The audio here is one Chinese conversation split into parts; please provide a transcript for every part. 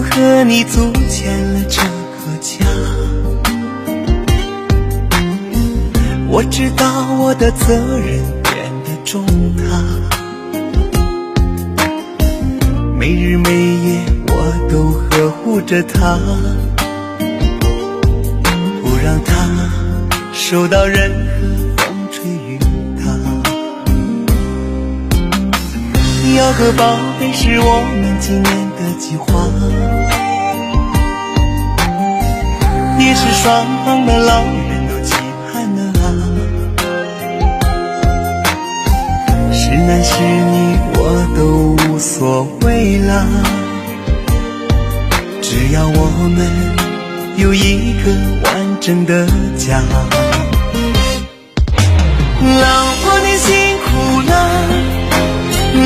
和你组建了这个家。我知道我的责任变得重大，没日没夜我都呵护着她，不让她受到任何风吹雨打。要个宝贝是我们今年的计划，也是双方的老人都期盼的啊。是男是女我都无所谓啦，只要我们有一个完整的家。老婆你辛苦了，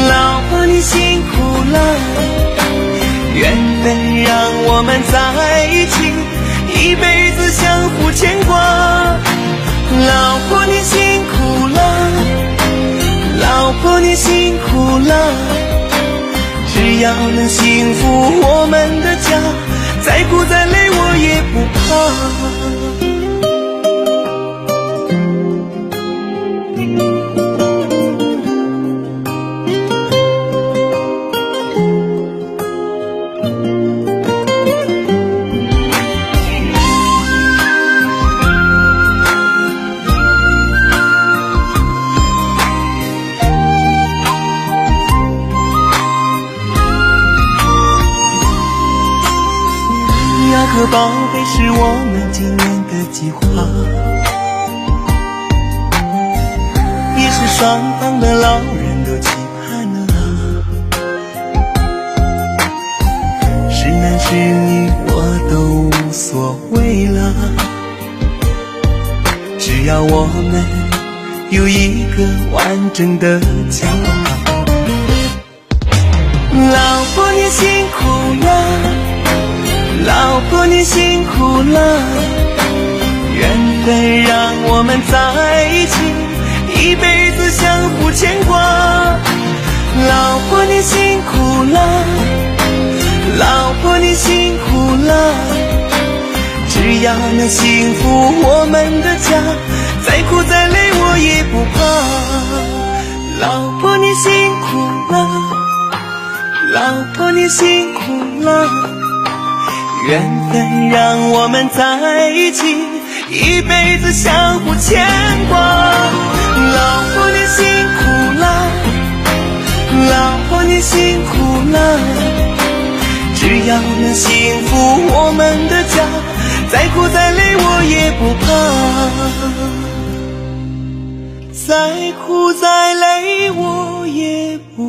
老婆你辛苦了，缘分让我们在一起，一辈子相互牵挂。老婆你辛苦了，老婆你辛苦了，只要能幸福我们的家，再苦再累我也不怕。要个宝贝是我们今年的计划，也是双方的老人都期盼了啊。是男是女我都无所谓了，只要我们有一个完整的家。老婆你辛苦了，老婆你辛苦了，缘分让我们在一起，一辈子相互牵挂。老婆你辛苦了，老婆你辛苦了，只要能幸福我们的家，再苦再累我也不怕。老婆你辛苦了，老婆你辛苦了，缘分让我们在一起，一辈子相互牵挂。老婆你辛苦了，老婆你辛苦了，只要能幸福我们的家，再苦再累我也不怕，再苦再累我也不怕。